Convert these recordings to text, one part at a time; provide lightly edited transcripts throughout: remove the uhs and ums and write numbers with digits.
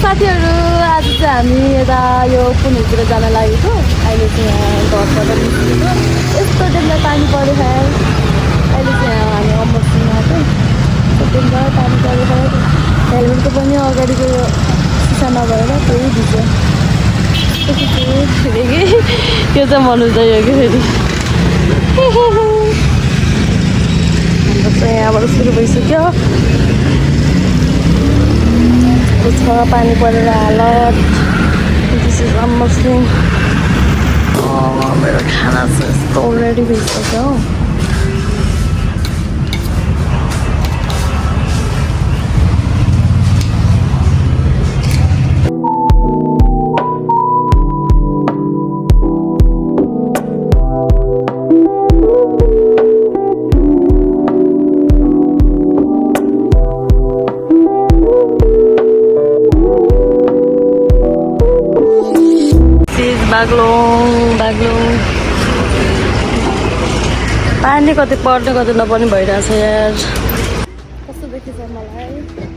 साथीहरू आज चाहिँ हामी यता यो पुनतिर जान लागेको अहिले चाहिँ यहाँ घरबाट निस्केको यस्तो डेन्जर पानी पऱ्यो है अहिले चाहिँ यहाँ हामी अम्बकमा चाहिँ डेन्जर पानी पऱ्यो है हेलमेटको पनि अगाडिको सिसा नभएर त्यही भिज्यो फेरि कि त्यो चाहिँ मनु जायो कि फेरि हाम्रो चाहिँ यहाँबाट सुरु भइसक्यो छ पानी परेर हालत दिस इज अमसिङ मेरो खाना चाहिँ यस्तो रेडी भइसक्यो हो बाग्लुङ पानी कति पर्ने कति नपर्ने भइरहेछ यार कस्तो देखिन्छ मलाई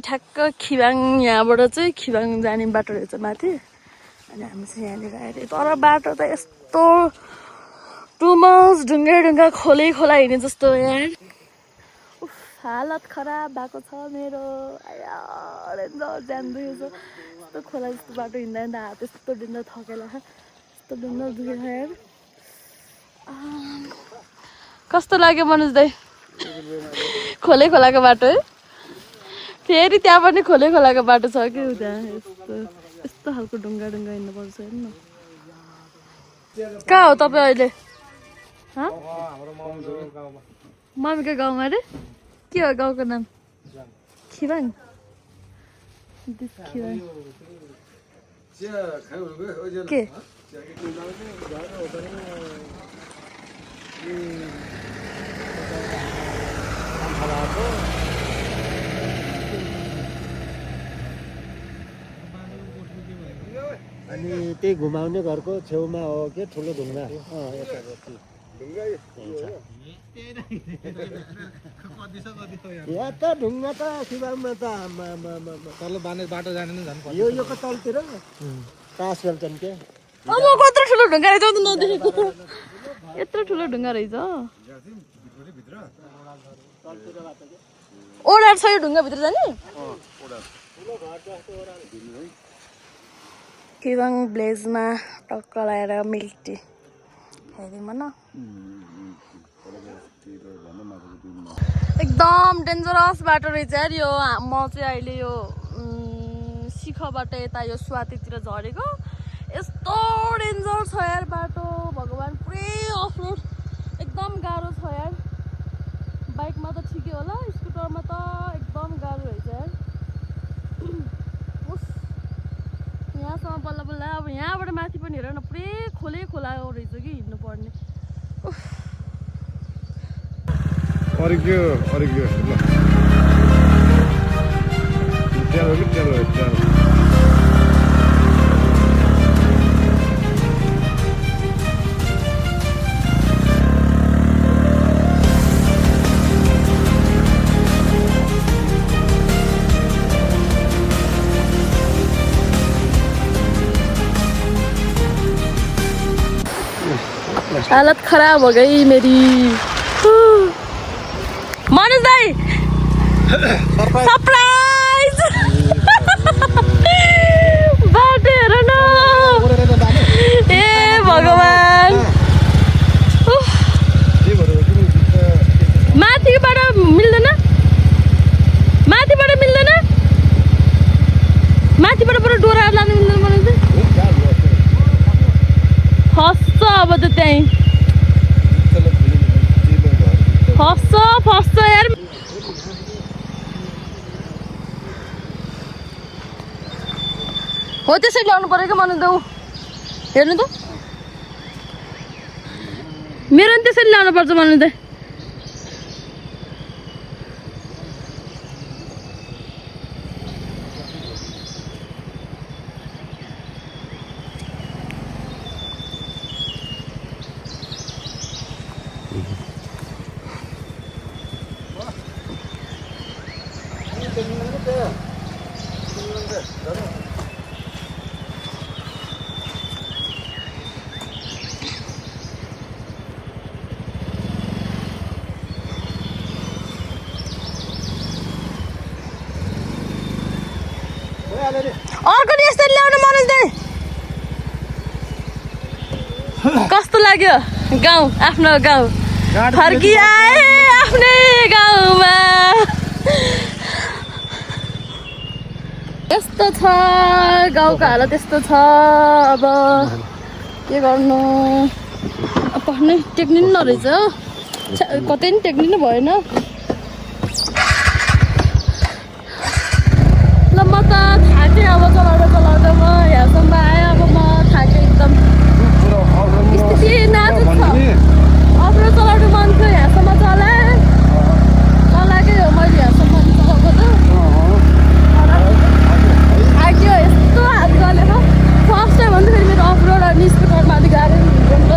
ठ्याक्क खिबाङ यहाँबाट चाहिँ खिबाङ जाने बाटो रहेछ माथि अनि हामी चाहिँ यहाँनिर आएर तर बाटो त यस्तो टु मच ढुङ्गा खोला हिँड्ने जस्तो यार हालत खराब भएको छ मेरो ज्यान दुखेको छ यस्तो खोला जस्तो बाटो हिँड्दा हिँड्दा हात यस्तो डिन्डर थकेला यस्तो डिन्डर दुखेको यार कस्तो लाग्यो मनोज दाइ खोलाको बाटो है फेरि त्यहाँ पनि खोलाको बाटो छ कि त्यहाँ यस्तो खालको ढुङ्गा हिँड्नुपर्छ हेर्नु न कहाँ हो तपाईँ अहिले मम्मीको गाउँमा अरे के हो गाउँको नाम खिबाङ के अनि त्यही घुमाउने घरको छेउमा हो के ठुलो ढुङ्गा यहाँ त ढुङ्गा त खिबाङमा त तल बाटो जाने यो तलतिर तास खेल्छन् के अब कत्रो ठुलो ढुङ्गा रहेछ त नदेखेको यत्रो ठुलो ढुङ्गा रहेछ ओडार छ यो ढुङ्गाभित्र जाने किवाङ ब्लेजमा टक्क लगाएर मिल्क टी हेरिदिउँ न एकदम डेन्जरस बाटो रहेछ यार यो म चाहिँ अहिले यो शिखबाट यता यो स्वातितिर झरेको यस्तो डेन्जर छ यार बाटो भगवान् पुरै अफरोड एकदम गाह्रो छ यार बाइकमा त ठिकै होला स्कुटरमा त एकदम गाह्रो रहेछ यार यहाँसम्म बल्ल बल्ल अब यहाँबाट माथि पनि हेर न पुरै खोलै खोला रहेछ कि हिँड्नु पर्ने हालत खराब हो गई मेरी मनोज दाई सरप्राइज बाटो हेर न ए भगवान् माथिबाट मिल्दैन माथिबाट बरु डोरा लानु मिल्दैन मनोज दाई फस्छ अब त त्यहीँ फस्छ यार हो त्यसरी ल्याउनु पर्यो क्या मनोज दाउ हेर्नु त मेरो नि त्यसरी ल्याउनु पर्छ मनोज दाइ अर्को नि यस्तै ल्याउनु मनोज दाइ कस्तो लाग्यो गाउँ आफ्नो गाउँ फर्किआए आफ्नै गाउँमा यस्तो छ गाउँको हालत यस्तो छ अब के गर्नु पढ्नै टेक्नु नि नरहेछ कतै नि टेक्नु नि भएन म त थाकेँ अब चलाउँदा म यहाँसम्म आएँ अब म थाकेँ एकदम स्थिति नाजुक छ अफ्रो चलाउनु मन थियो यहाँसम्म चलाएँ चलाएकै हो मैले यहाँसम्म चलाएको त थाक्यो यस्तो हात गलेको फर्स्ट टाइम भन्दा फेरि मेरो अफरोड अनि स्कुटरमा अलिक गाह्रो हुन्छ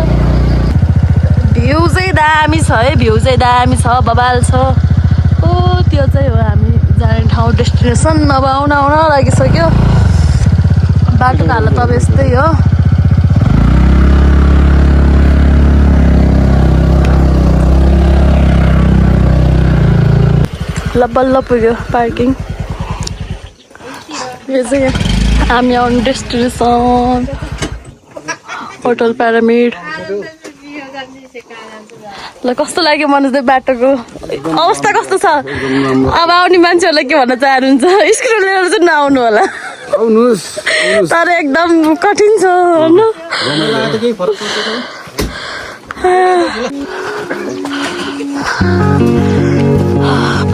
भ्यू चाहिँ दामी छ है भ्यू चाहिँ दामी छ बबाल छ ओ त्यो चाहिँ हो हामी जाने ठाउँ डेस्टिनेसन अब आउन लागिसक्यो बाटोको हालत अब यस्तै हो ल बल्ल पुग्यो पार्किङ यो चाहिँ हामी आउने डेस्टिनेसन होटल प्यारामिड ल कस्तो लाग्यो मनोज दाइ बाटोको अवस्था कस्तो छ अब आउने मान्छेहरूलाई के भन्न चाहनुहुन्छ स्कुटर लिएर चाहिँ नआउनु होला तर एकदम कठिन छ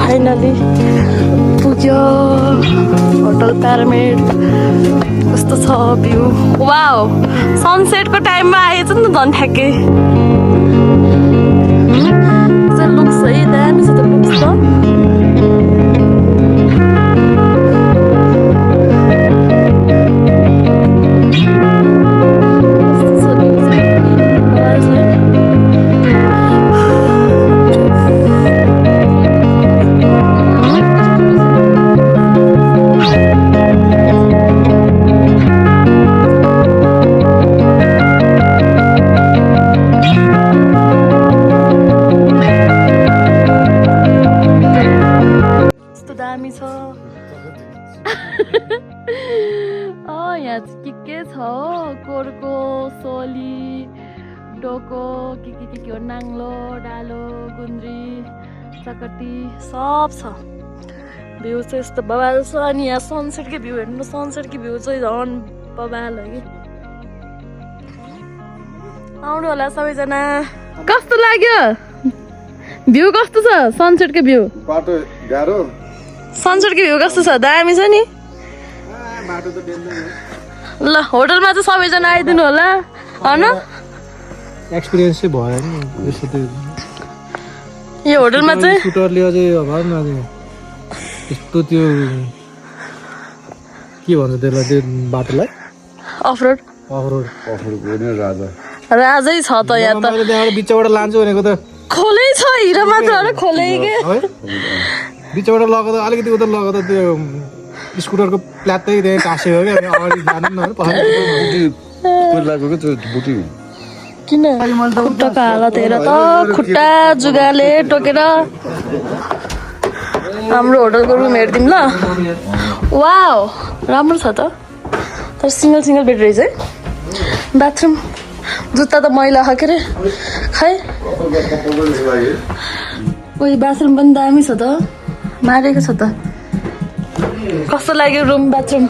फाइनली पुग्यो होटल प्यारामिड कस्तो छ भ्यू वाउ सनसेटको टाइममा आएछ नि त झन् ठ्याक्कै लुक्स है दामी छ त लुक्स त छ हो कोरको सोली डोको के हो नाङ्लो डालो गुन्द्री चकटी सब छ भ्यू चाहिँ यस्तो बबाल छ अनि यहाँ सनसेटकै भ्यू हेर्नु सनसेटकै भ्यू चाहिँ झन् बबाल हो कि आउनु होला सबैजना कस्तो लाग्यो भ्यू कस्तो छ सनसेटको भ्यू बाटो गाह्रो सनसेटको भ्यू कस्तो छ दामी छ नि बाटो त डेन्जर ल होटलमा चाहिँ सबैजना आइदिनु होला होइन एक्सपिरियन्स चाहिँ भयो नि यसो त्यो यो होटलमा चाहिँ स्कुटरले अझै भन न यस्तो त्यो के भन्छ त्यसलाई त्यो बाटोलाई अफरोड अफरोडको नै राजा राजै छ त यहाँ त मैले त्यहाँबाट बिचबाट लान्छु भनेको त खोलै छ हिरो मात्र हो र खोलै के है बिचबाट लगेर अलिकति उता लगेर त्यो स्कुटरको प्लाटै त्यहाँ टाँसेको क्या अगाडि जानु न किन खुट्टाको हालत हेर त खुट्टा जुगाले टोकेर हाम्रो होटलको रुम हेरिदिउँ ल वाउ राम्रो छ त तर सिङ्गल बेड रहेछ है बाथरुम जुत्ता त मैला छ के अरे खै उयो बाथरुम पनि दामी छ त मारेको छ त कस्तो लाग्यो रुम बाथरुम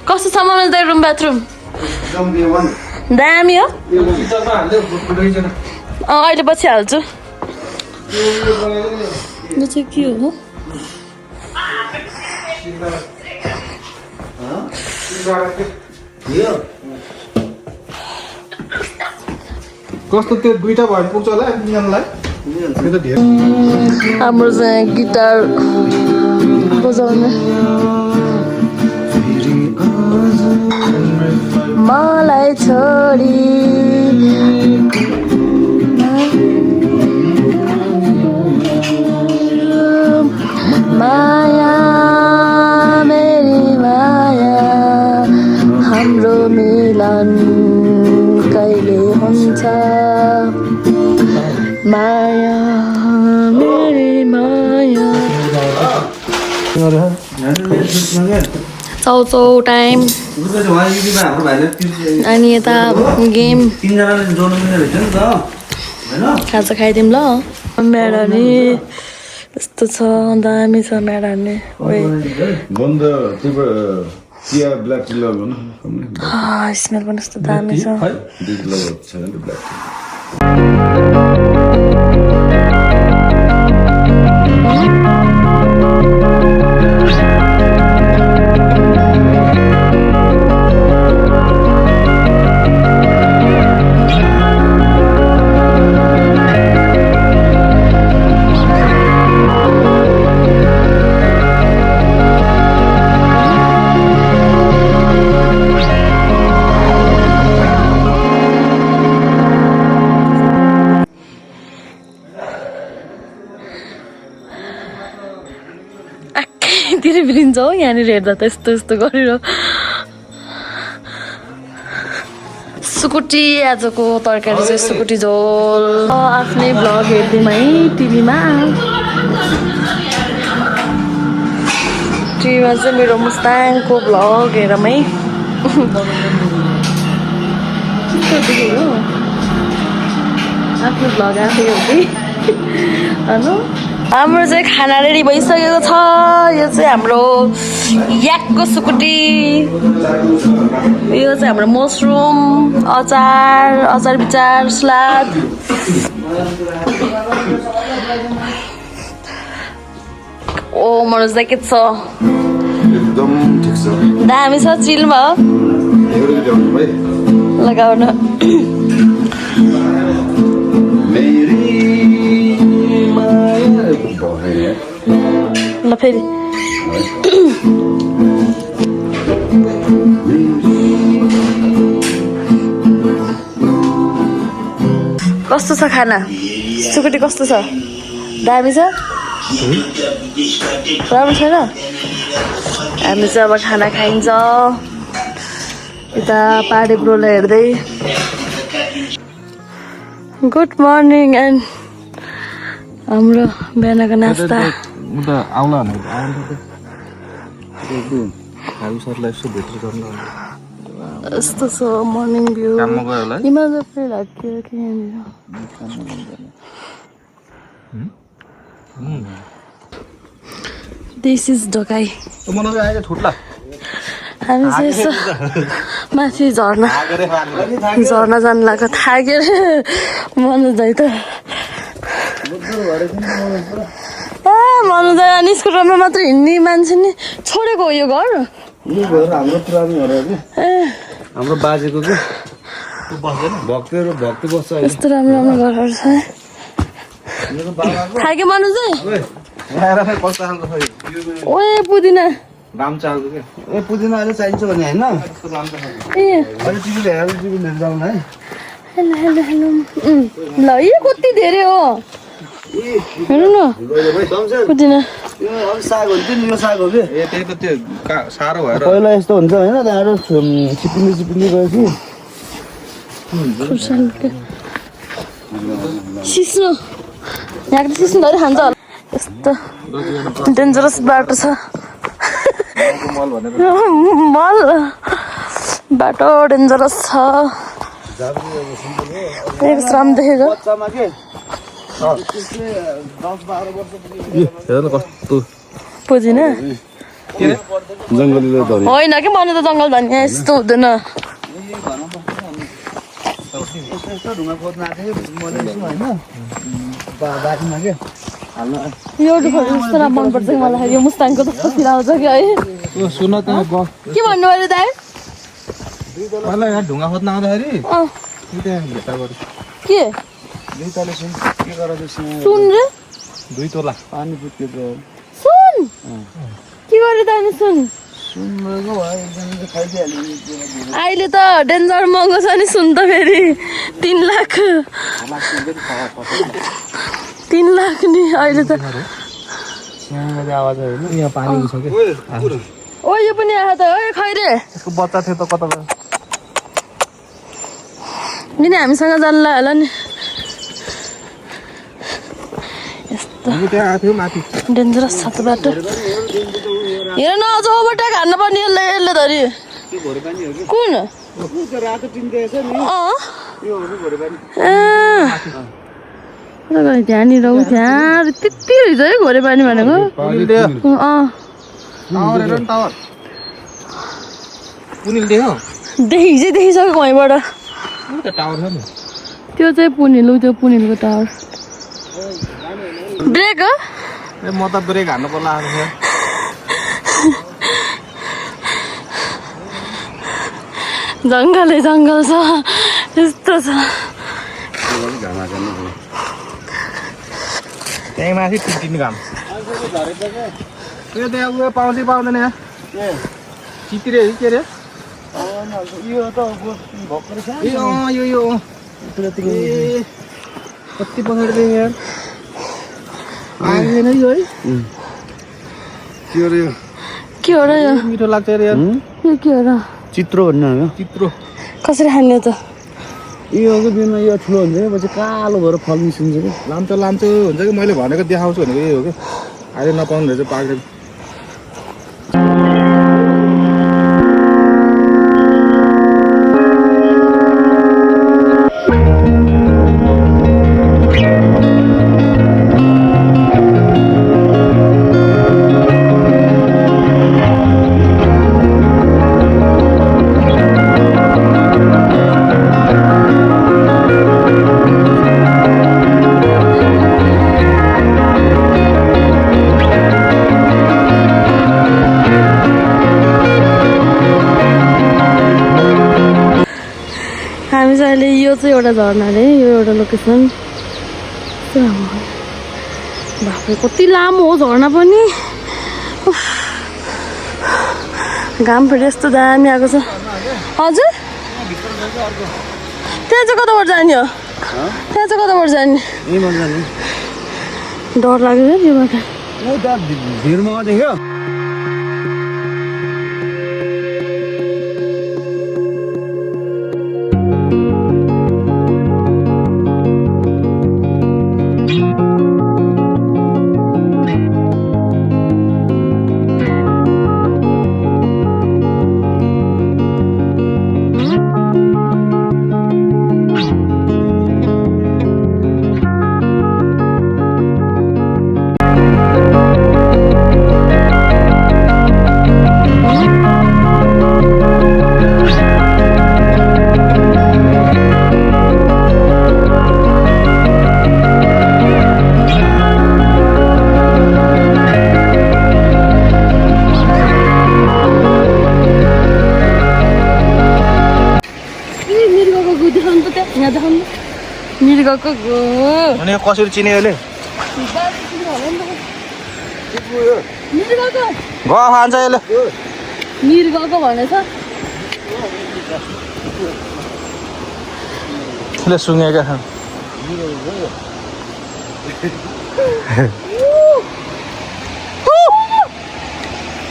कस्तो छ मलाई त रुम बाथरुम दामी हो अहिले पछि हाल्छु यो चाहिँ के हो कस्तो त्यो दुईटा भयो पुग्छ होला तिनजनालाई त्यो त धेरै हाम्रो चाहिँ गिटार बजाउने मलाई छोडी माया मेरी माया हाम्रो मिलन कहिले हुन्छ माया मेरी माया चौचौ टाइम अनि यता गेम खाजा खाइदिउँ ल म्याडानी यस्तो छ दामी छ म्याडानी स्मेल पनि यस्तो दामी छ तिर बिलिन्छ हो यहाँनिर हेर्दा त यस्तो यस्तो गरेर सुकुटी आजको तरकारी चाहिँ सुकुटी झोल आफ्नै भ्लग हेर्दिउँ है टिभीमा चाहिँ मेरो मुस्ताङको भ्लग हेरौँ है आफ्नो भ्लग आफै हो कि होइन हाम्रो चाहिँ खाना रेडी भइसकेको छ यो चाहिँ हाम्रो याकको सुकुटी यो चाहिँ हाम्रो मसरुम अचार बिचार सलाद ओ मेरो ज्याकेट छ एकदम ठिक छ दामी छ चिल भयो लगाउन ल फेरि कस्तो छ खाना सुकुटी कस्तो छ दामी छ राम्रो छैन हामी चाहिँ अब खाना खाइन्छ यता पाहाडे ब्रोलाई हेर्दै गुड मर्निङ एन्ड हाम्रो बिहानको नास्ता आउला सरलाई यसो भेट्नु गर्नु यस्तो छ मर्निङ भ्यू हिमाल पनि लाग्यो कि दिस इज ढोकाई हामी चाहिँ यसो माथि झर्ना जानु लाग्यो थाक्यो मनोज दाइ त मनोज दाइ अनि स्कुटरमा मात्र हिँड्ने मान्छे नि छोडेको हो यो घर हाम्रो बाजेको के भक्ति बस्छ यस्तो राम्रो राम्रो घरहरू छ थाक्यो मनोज दाइ ओए पुदिना दाम चाहको के ए पुदिना अहिले चाहिन्छ भने हैन ए अहिले टिभी हेरेर जाउँ है हेलो हेलो हेलो ल यो कति धेरै हो हेर्नु न पुदिना यो अब साग हुन्छ नि यो साग हो के ए त्यही त त्यो सारो भएर पहिला यस्तो हुन्छ हैन त्यहाँबाट चिपिन्दै गएपछि खुर्सानीको सिस्नो यहाँको त सिस्नो धरि खान्छ होला यस्तो डेन्जरस बाटो छ मल बाटो डेन्जरस छ श्रम देखेको बच्चामा के हेर्नु कस्तो पुदिना जंगली धरी होइन कि मलाई त जङ्गल धनिया यस्तो हुँदैन यस्तो ढुङ्गा खोज्न आएको थियो मैले हैन बारीमा के यो डुखहरू जस्तो राम्रो मनपर्छ कि मलाई यो मुस्ताङको जस्तो फिल आउँछ कि है यो सुन त के भन्नु अरे दाइ मलाई यहाँ ढुङ्गा खोज्न आउँदाखेरि अँ त्यहाँ भेट्टा गरे के दुई तले सुन के गरेर सुन रे 2 तोला पानी पुत्केको सुन के गरे त अनि सुन सुन मको भयो एकजनाले खाइदिहाल्यो अहिले त डेन्जर महँगो छ नि सुन त फेरि 3 लाख 3 लाख नि अहिले त सानो आवाज होइन यहाँ पानी छ के ओ यो पनि आयो त ओए खैरे यसको बच्चा थियो त कता गयो किन हामीसँग जान्ला होला नि यस्तो हामी त्यहाँ आएको थियो माथि डेन्जरस छ त बाटो हेर न अझ ओभरटेक हान्न पर्ने यसले धरि के घोरे पानी हो कि कुन त्यो रातो टिन्दैछ नि अँ यो हो घोरे पानी त्यहाँ नि रहु त्यहाँ त्यति रहेछ है घोरे पानी भनेको अँ टावर हेर न टावर पुनिल देख्यो देखिसक्यो वहीँबाट त टावर छ नि त्यो चाहिँ पुनिल त्यो पुनिलको टावर ब्रेक हो ए म त ब्रेक हान्नु पर्ला आएको जङ्गलै जङ्गल छ यस्तो छ त्यही माथि टिन घाम यो त्यहाँ उयो पाउँछ पाउँदैन यहाँ चितिरे के अरे यो त भर्खर छ ए अँ यो कति पछाडि यार आएन यो है के अरे के हो र यो मिठो लाग्छ अरे यार यो के हो र चित्रो भन्ने हो चित्रो कसरी खाने त योको बिचमा यो ठुलो हुन्छ कि पछि कालो भएर फल निस्किन्छ कि लाम्चो हुन्छ कि मैले भनेको देखाउँछु भनेको यही हो कि अहिले नपाउनु रहेछ पाक्दैन हामी चाहिँ अहिले यो चाहिँ एउटा झर्ना अरे यो एउटा लोकेसन बाफ्रे कति लामो हो झर्ना पनि उफ। घाम फेरि यस्तो दामी आएको छ हजुर त्यहाँ चाहिँ कताबाट जाने हो त्यहाँ चाहिँ कताबाट जाने डर लाग्यो क्या यो बाटो भिरमा देख्यो मृगको गु देखाउनु त त्यहाँ यहाँ देखाउनु मृगको गु अनि यो कसरी चिन्यो अहिले मृगको गफ हान्छ यसले मृगको भनेछ त्यसले सुँगेका छन्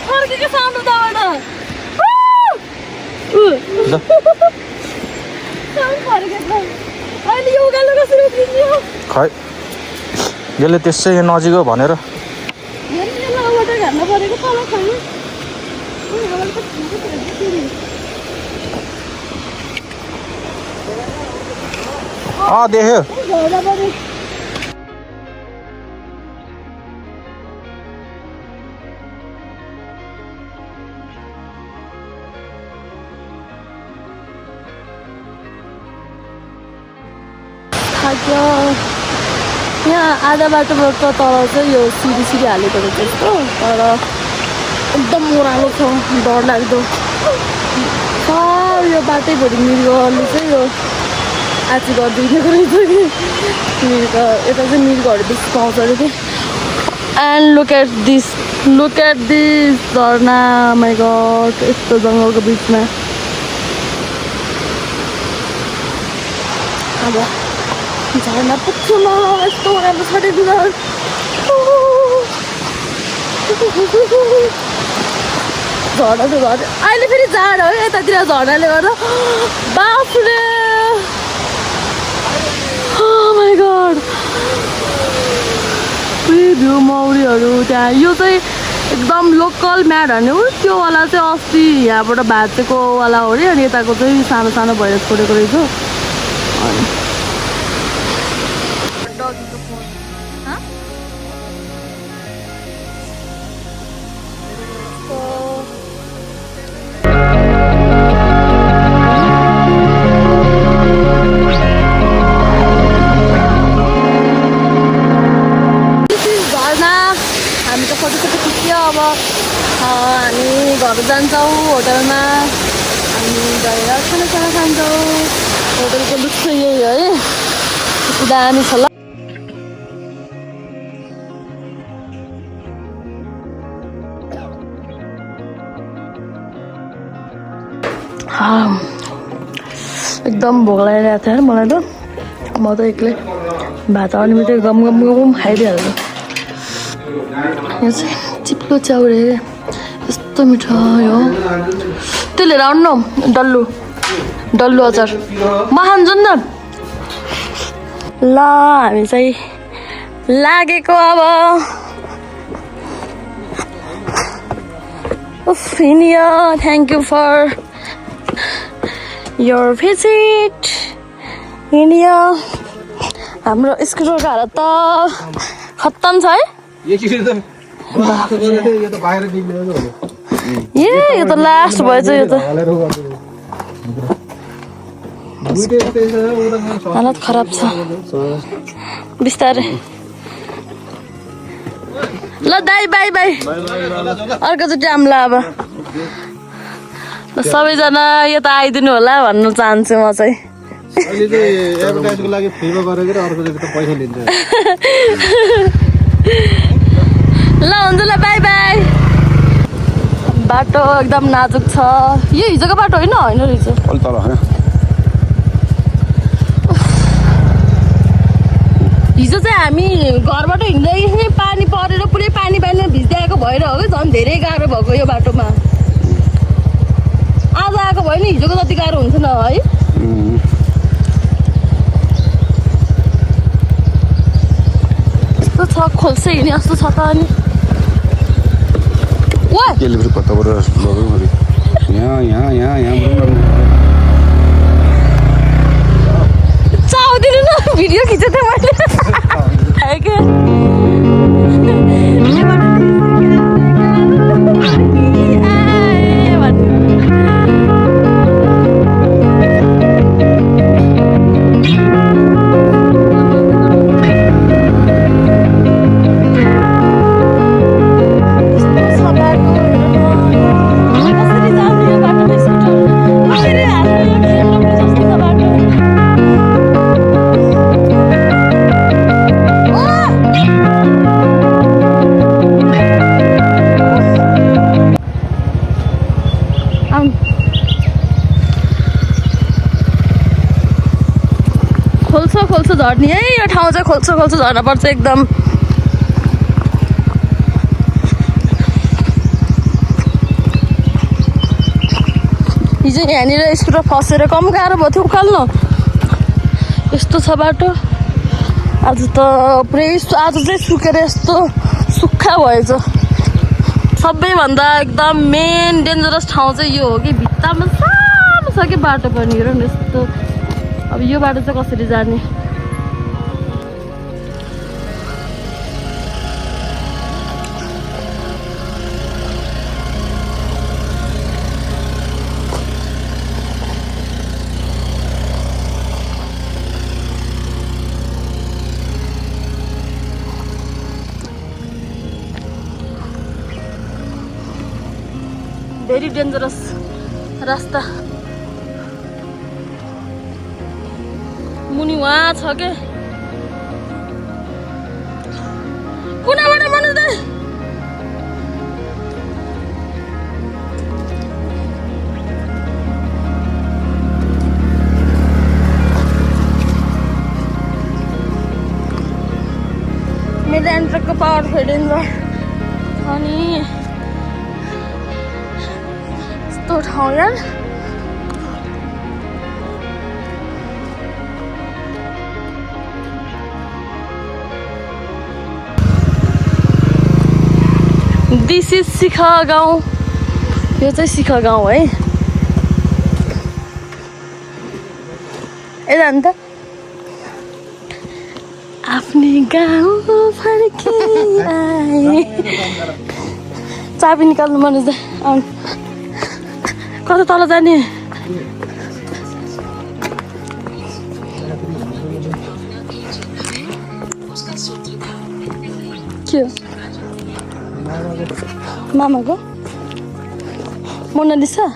फर्केको सानो दाबाट ल फर्केको अहिले यो उकालो कसरी उफ्रिने हो खै यसले त्यसै नजिक हो भनेर लाउबाट घान्न परेको तल खानु देख्यो झर्दा पऱ्यो यहाँ आधा बाटोबाट तल चाहिँ यो सिडी सिडी हालेको रहेछ यस्तो तर एकदम ओह्रालो छ डरलाग्दो यो बाटैभरि मृगले चाहिँ यो आची गरिदिएको रहेछ कि मृग यता चाहिँ मृगहरू बेसी पाउँछ अरे कि एन्ड लुक एट दिस झरना माइ गड यस्तो जङ्गलको बिचमा अब झरना पुग्छु न यस्तो राम्रो छ झरना त झर्ना अहिले फेरि जाड हो यतातिर झरनाले गर्दा बाफले माई गड भ्यू मौरीहरू त्यहाँ यो चाहिँ एकदम लोकल म्याड हान्ने हो त्योवाला चाहिँ अस्ति यहाँबाट भाँचेको वाला हो अरे अनि यताको चाहिँ सानो सानो भएर छोडेको रहेछ अनि हामी घर जान्छौँ होटलमा हामी गएर खाना खान्छौँ होटलको लुक चाहिँ यही हो है दामी छ ल एकदम भोक लागिरहेको थियो मलाई त म त एक्लै भात आउने बित्तिकै गम गम गम खाइदिइहाल्छु यो चाहिँ चिप्लो चाउरे यस्तो मिठो यो त्यो लिएर आउनु न डल्लु अचार म खान्छु नि त ल हामी चाहिँ लागेको अब फिनिया thank you for your visit India हाम्रो स्कुटरको हालत त खत्तम छ है यो त लास्ट भएछ यो त हालत खराब छ बिस्तारै ल दाइ बाई बाई अर्कोचोटि आउँला अब सबैजना यता आइदिनु होला भन्नु चाहन्छु म चाहिँ एडभर्टाइजको लागि फ्रीमा गरेको र अर्कोचोटि त पैसा लिन्छ ल हुन्छ ल बाई बाई बाटो एकदम नाजुक छ यो हिजोको बाटो होइन रहेछ हिजो चाहिँ हामी घरबाट हिँड्दै पानी परेर पुरै पानी भिज्दै आएको भएर हो कि झन् धेरै गाह्रो भएको यो बाटोमा आज आएको भयो नि हिजोको जति गाह्रो हुन्छ न है यस्तो छ खोल्से हिँड्ने जस्तो छ त अनि चाउदिनु न भिडियो खिचेको थिएँ मैले कसरी जाने यो बाटोमा खोल्छ झर्ने है यो ठाउँ चाहिँ खोल्छ झर्न पर्छ एकदम हिजो यहाँनिर स्कुटर फसेर कम गाह्रो भयो थियो उकाल्नु यस्तो छ बाटो आज त पुरै आज चाहिँ सुकेर यस्तो सुक्खा भएछ सबैभन्दा एकदम मेन डेन्जरस ठाउँ चाहिँ यो हो कि भित्तामा सानो छ कि बाटो पनि हेर न यस्तो अब यो बाटो चाहिँ कसरी जाने भेरी डेन्जरस रास्ता मुनि वहाँ छ के कुनाबाट मनोज दाइ मेरो एन्ट्रेकको पावर फेडिन्छ अनि यस्तो ठाउँ यार दिस इज शिखा गाउँ यो चाहिँ शिखा गाउँ है ए जानु त आफ्नै गाउँ फर्की आए चाबी निकाल्नु मनोज दाइ आउनु कता तल जाने के हो मामाको मोनालिसा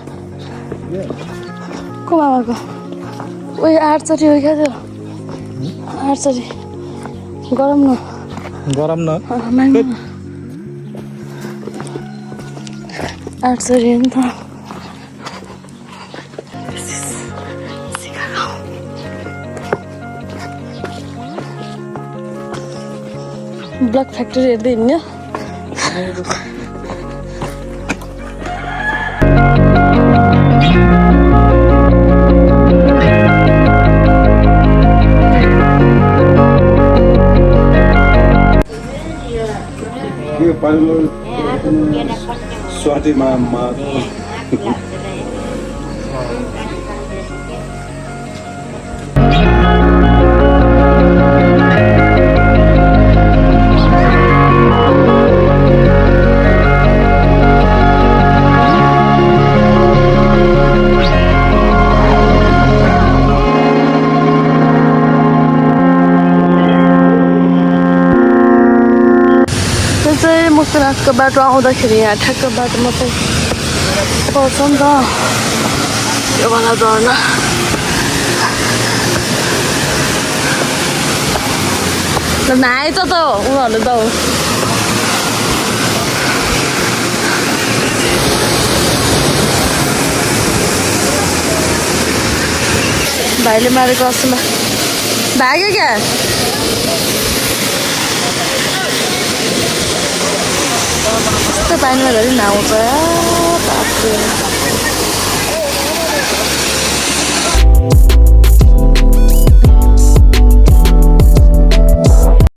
को मामाको उयो आर्चरी हो क्या त्यो आर्चरी गरम न माग्नु आर्चरी हो नि त ब्लक फ्याक्ट्री हेर्दै हिँड्यो स्वातिमा मुस्कुराको बाटो आउँदाखेरि यहाँ ठ्याक्क बाटो मात्रै पर्छ नि त यो वाला झर्ना नआएछ त उनीहरूले त भाइले मारेको अस्तिमा भाग्यो क्या यस्तो पानीमा घरि नआउँछ